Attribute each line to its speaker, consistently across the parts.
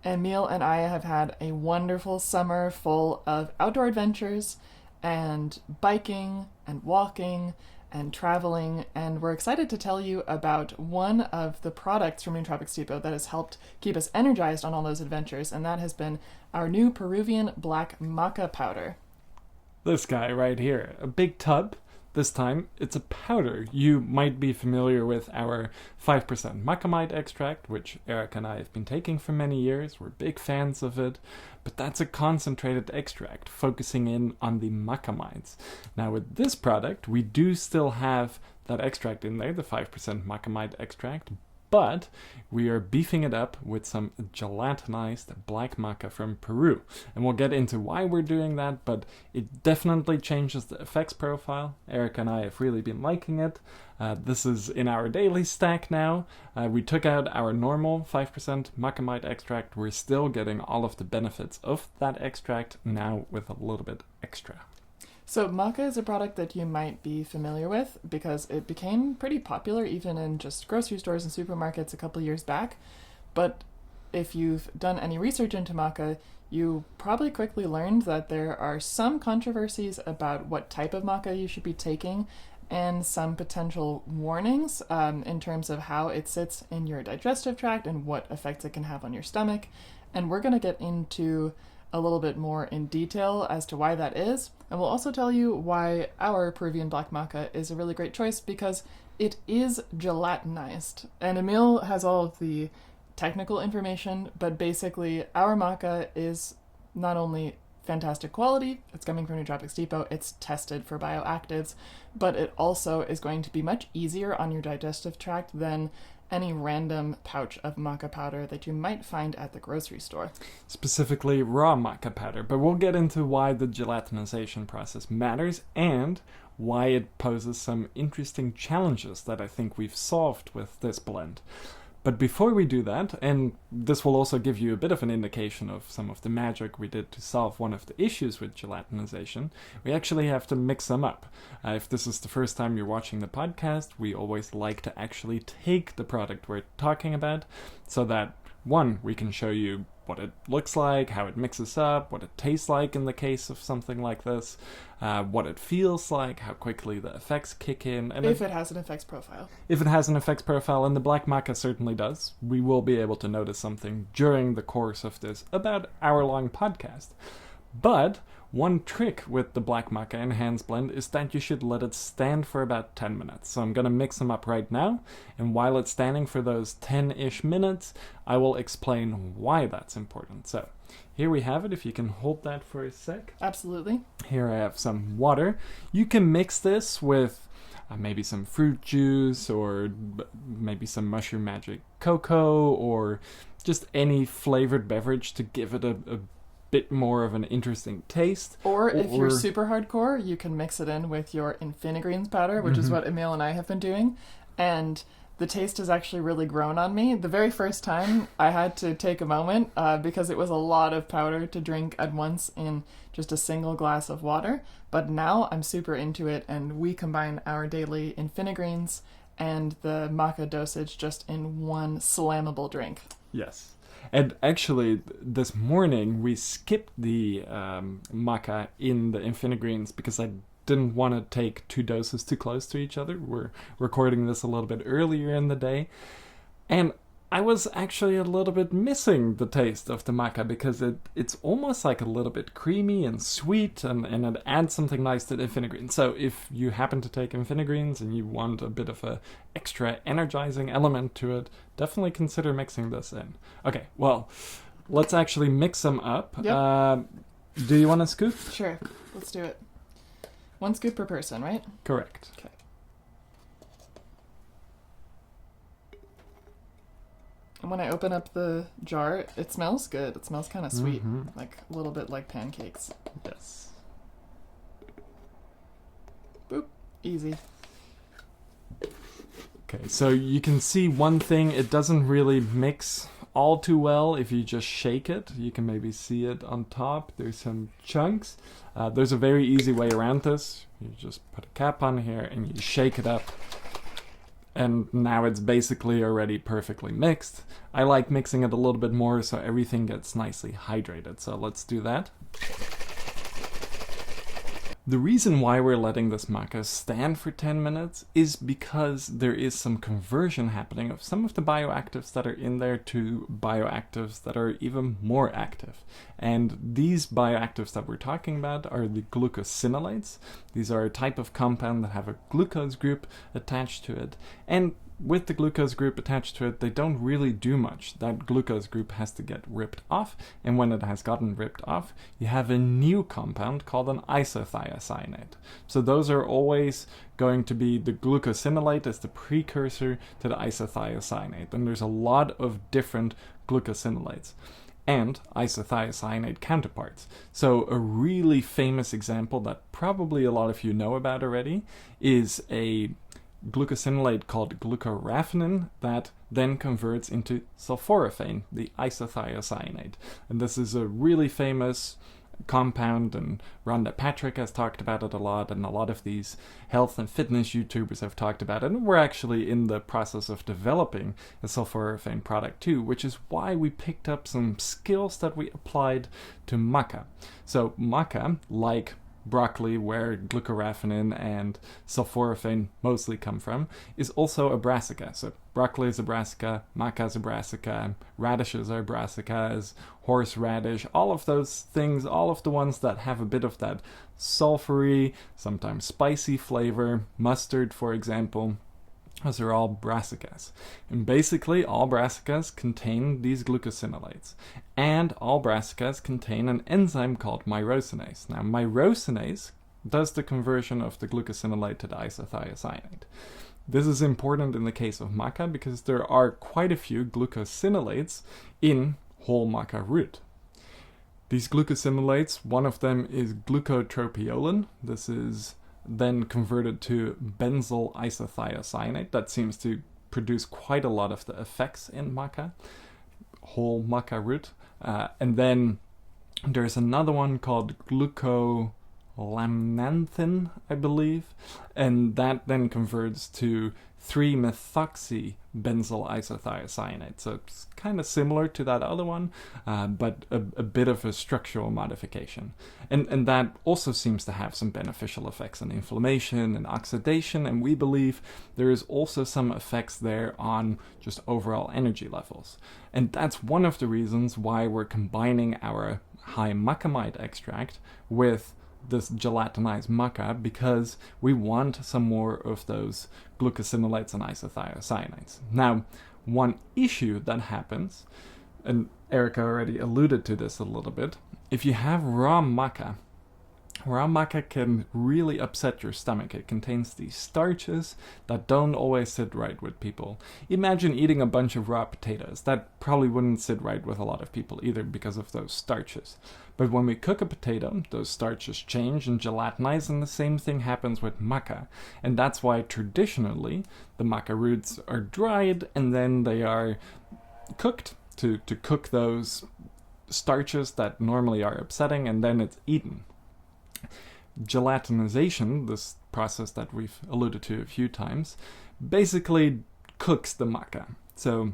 Speaker 1: Emiel and I have had a wonderful summer full of outdoor adventures and biking and walking and traveling, and we're excited to tell you about one of the products from Nootropics Depot that has helped keep us energized on all those adventures, and that has been our new Peruvian Black Maca powder.
Speaker 2: This guy right here, a big tub. This time, it's a powder. You might be familiar with our 5% macamide extract, which Erika and I have been taking for many years. We're big fans of it, but that's a concentrated extract, focusing in on the macamides. Now, with this product, we do still have that extract in there, the 5% macamide extract, but we are beefing it up with some gelatinized black maca from Peru. And we'll get into why we're doing that, but it definitely changes the effects profile. Erika and I have really been liking it. This is in our daily stack now. We took out our normal 5% macamide extract. We're still getting all of the benefits of that extract, now with a little bit extra.
Speaker 1: So maca is a product that you might be familiar with because it became pretty popular even in just grocery stores and supermarkets a couple years back. But if you've done any research into maca, you probably quickly learned that there are some controversies about what type of maca you should be taking and some potential warnings in terms of how it sits in your digestive tract and what effects it can have on your stomach. And we're going to get into a little bit more in detail as to why that is, and we'll also tell you why our Peruvian Black Maca is a really great choice because it is gelatinized. And Emiel has all of the technical information, but basically our maca is not only fantastic quality, it's coming from Nootropics Depot, it's tested for bioactives, but it also is going to be much easier on your digestive tract than any random pouch of maca powder that you might find at the grocery store.
Speaker 2: Specifically raw maca powder, but we'll get into why the gelatinization process matters and why it poses some interesting challenges that I think we've solved with this blend. But before we do that, and this will also give you a bit of an indication of some of the magic we did to solve one of the issues with gelatinization, we actually have to mix them up. If this is the first time you're watching the podcast, we always like to actually take the product we're talking about so that, one, we can show you what it looks like, how it mixes up, what it tastes like in the case of something like this, what it feels like, how quickly the effects kick in. And
Speaker 1: if it has an effects profile.
Speaker 2: If it has an effects profile, and the Black Maca certainly does, we will be able to notice something during the course of this about hour-long podcast. But one trick with the Black Maca Enhanced Blend is that you should let it stand for about 10 minutes. So I'm going to mix them up right now, and while it's standing for those 10-ish minutes, I will explain why that's important. So here we have it, if you can hold that for a sec.
Speaker 1: Absolutely.
Speaker 2: Here I have some water. You can mix this with maybe some fruit juice or maybe some Mushroom Magic cocoa or just any flavored beverage to give it a bit more of an interesting taste.
Speaker 1: Or if you're super hardcore, you can mix it in with your Infinigreens powder, which is what Emiel and I have been doing. And the taste has actually really grown on me. The very first time I had to take a moment because it was a lot of powder to drink at once in just a single glass of water. But now I'm super into it, and we combine our daily Infinigreens and the maca dosage just in one slammable drink.
Speaker 2: Yes. And actually, this morning, we skipped the maca in the Infinigreens because I didn't want to take two doses too close to each other. We're recording this a little bit earlier in the day. And I was actually a little bit missing the taste of the maca because it's almost like a little bit creamy and sweet, and it adds something nice to the Infinigreens. So if you happen to take Infinigreens and you want a bit of a extra energizing element to it, definitely consider mixing this in. Okay, well, let's actually mix them up.
Speaker 1: Yep.
Speaker 2: Do you want a scoop?
Speaker 1: Sure, let's do it. 1 scoop per person, right?
Speaker 2: Correct.
Speaker 1: Okay. And when I open up the jar, it smells good. It smells kind of sweet, like a little bit like pancakes.
Speaker 2: Yes.
Speaker 1: Boop. Easy.
Speaker 2: Okay, so you can see one thing, it doesn't really mix all too well if you just shake it. You can maybe see it on top. There's some chunks. There's a very easy way around this. You just put a cap on here and you shake it up. And now it's basically already perfectly mixed. I like mixing it a little bit more so everything gets nicely hydrated. So let's do that. The reason why we're letting this maca stand for 10 minutes is because there is some conversion happening of some of the bioactives that are in there to bioactives that are even more active. And these bioactives that we're talking about are the glucosinolates. These are a type of compound that have a glucose group attached to it. And with the glucose group attached to it, they don't really do much. That glucose group has to get ripped off, and when it has gotten ripped off, you have a new compound called an isothiocyanate. So those are always going to be, the glucosinolate is the precursor to the isothiocyanate, and there's a lot of different glucosinolates and isothiocyanate counterparts. So a really famous example that probably a lot of you know about already is a glucosinolate called glucoraphanin that then converts into sulforaphane, the isothiocyanate. And this is a really famous compound, and Rhonda Patrick has talked about it a lot, and a lot of these health and fitness YouTubers have talked about it, and we're actually in the process of developing a sulforaphane product too, which is why we picked up some skills that we applied to maca. So maca, like broccoli, where glucoraphanin and sulforaphane mostly come from, is also a brassica. So broccoli is a brassica, maca is a brassica, radishes are brassicas, horseradish, all of those things, all of the ones that have a bit of that sulfury, sometimes spicy flavor, mustard for example, those are all brassicas. And basically all brassicas contain these glucosinolates. And all brassicas contain an enzyme called myrosinase. Now myrosinase does the conversion of the glucosinolate to the isothiocyanate. This is important in the case of maca because there are quite a few glucosinolates in whole maca root. These glucosinolates, one of them is glucotropiolen. This is then converted to benzyl isothiocyanate. That seems to produce quite a lot of the effects in maca, whole maca root. And then there's another one called glucolamnanthin, I believe, and that then converts to 3-methoxybenzyl isothiocyanate. So it's kind of similar to that other one, but a bit of a structural modification. And that also seems to have some beneficial effects on inflammation and oxidation, and we believe there is also some effects there on just overall energy levels. And that's one of the reasons why we're combining our high macamide extract with this gelatinized maca, because we want some more of those glucosinolates and isothiocyanate. Now, one issue that happens, and Erika already alluded to this a little bit, if you have raw maca can really upset your stomach. It contains these starches that don't always sit right with people. Imagine eating a bunch of raw potatoes. That probably wouldn't sit right with a lot of people either because of those starches. But when we cook a potato, those starches change and gelatinize, and the same thing happens with maca. And that's why traditionally the maca roots are dried and then they are cooked to cook those starches that normally are upsetting, and then it's eaten. Gelatinization, this process that we've alluded to a few times, basically cooks the maca. So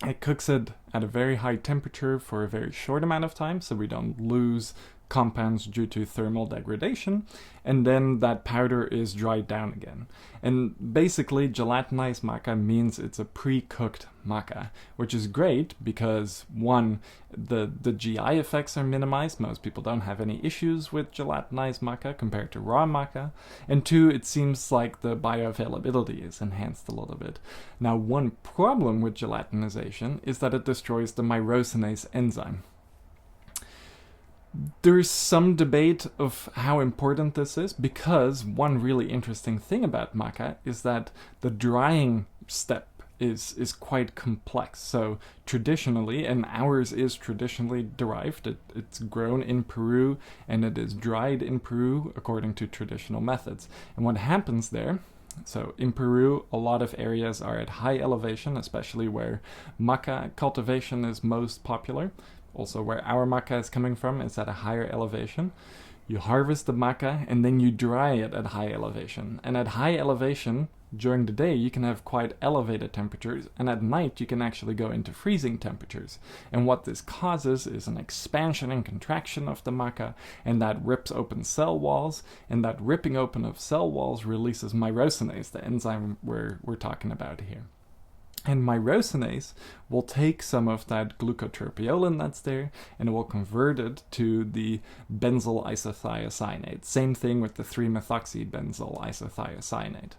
Speaker 2: it cooks it at a very high temperature for a very short amount of time, so we don't lose compounds due to thermal degradation, and then that powder is dried down again. And basically gelatinized maca means it's a pre-cooked maca, which is great because one, the GI effects are minimized. Most people don't have any issues with gelatinized maca compared to raw maca, and two, it seems like the bioavailability is enhanced a little bit. Now, one problem with gelatinization is that it destroys the myrosinase enzyme. There's some debate of how important this is, because one really interesting thing about maca is that the drying step is quite complex. So traditionally, and ours is traditionally derived, it's grown in Peru and it is dried in Peru according to traditional methods. And what happens there, so in Peru, a lot of areas are at high elevation, especially where maca cultivation is most popular. Also where our maca is coming from is at a higher elevation. You harvest the maca and then you dry it at high elevation. And at high elevation, during the day, you can have quite elevated temperatures, and at night, you can actually go into freezing temperatures. And what this causes is an expansion and contraction of the maca, and that rips open cell walls, and that ripping open of cell walls releases myrosinase, the enzyme we're talking about here. And myrosinase will take some of that glucotropiolin that's there and it will convert it to the benzyl isothiocyanate. Same thing with the 3-methoxybenzyl isothiocyanate.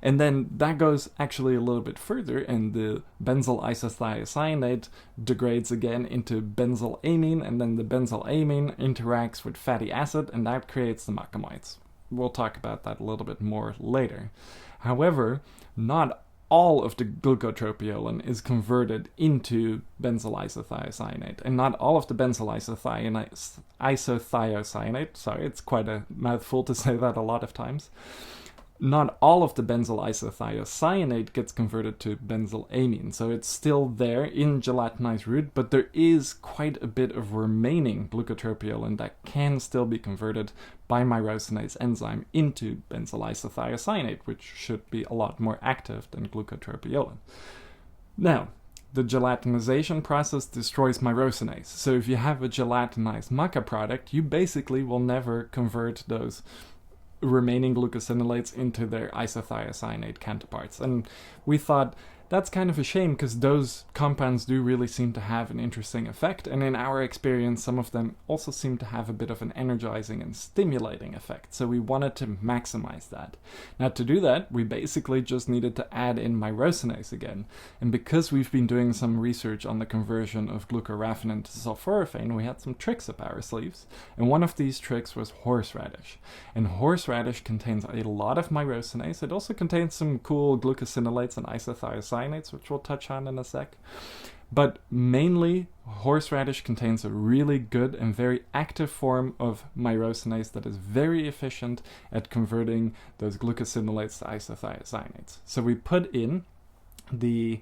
Speaker 2: And then that goes actually a little bit further, and the benzyl isothiocyanate degrades again into benzylamine, and then the benzylamine interacts with fatty acid, and that creates the macamides. We'll talk about that a little bit more later. However, not all of the glucotropiolin is converted into benzyl isothiocyanate, and not all of the benzyl isothiocyanate, sorry, it's quite a mouthful to say that a lot of times, not all of the benzyl isothiocyanate gets converted to benzylamine, so it's still there in gelatinized root, but there is quite a bit of remaining glucotropiolin that can still be converted by myrosinase enzyme into benzyl isothiocyanate, which should be a lot more active than glucotropiolin. Now, the gelatinization process destroys myrosinase, so if you have a gelatinized maca product, you basically will never convert those remaining glucosinolates into their isothiocyanate counterparts. And we thought that's kind of a shame because those compounds do really seem to have an interesting effect, and in our experience some of them also seem to have a bit of an energizing and stimulating effect, so we wanted to maximize that. Now to do that, we basically just needed to add in myrosinase again, and because we've been doing some research on the conversion of glucoraphanin to sulforaphane, we had some tricks up our sleeves, and one of these tricks was horseradish. And horseradish contains a lot of myrosinase. It also contains some cool glucosinolates and isothiocyanates, which we'll touch on in a sec. But mainly, horseradish contains a really good and very active form of myrosinase that is very efficient at converting those glucosinolates to isothiocyanates. So we put in the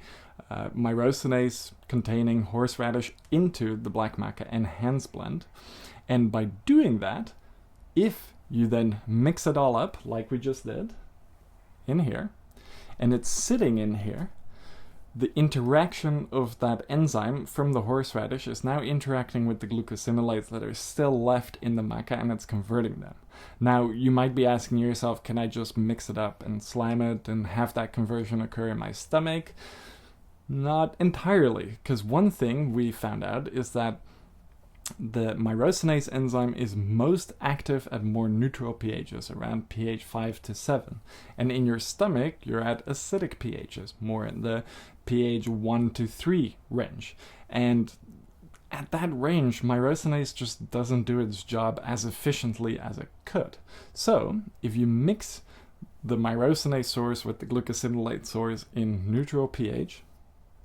Speaker 2: myrosinase containing horseradish into the Black Maca Enhanced blend. And by doing that, if you then mix it all up like we just did in here, and it's sitting in here, the interaction of that enzyme from the horseradish is now interacting with the glucosinolates that are still left in the maca, and it's converting them. Now, you might be asking yourself, can I just mix it up and slime it and have that conversion occur in my stomach? Not entirely, because one thing we found out is that the myrosinase enzyme is most active at more neutral pHs, around pH 5 to 7. And in your stomach, you're at acidic pHs, more in the pH 1 to 3 range. And at that range, myrosinase just doesn't do its job as efficiently as it could. So, if you mix the myrosinase source with the glucosinolate source in neutral pH,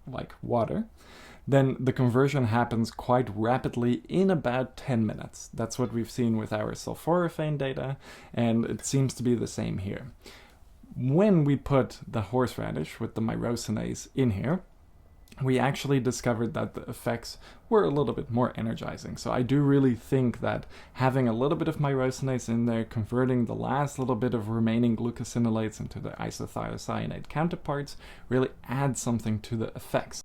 Speaker 2: like water, then the conversion happens quite rapidly in about 10 minutes. That's what we've seen with our sulforaphane data, and it seems to be the same here. When we put the horseradish with the myrosinase in here, we actually discovered that the effects were a little bit more energizing. So I do really think that having a little bit of myrosinase in there, converting the last little bit of remaining glucosinolates into the isothiocyanate counterparts, really adds something to the effects.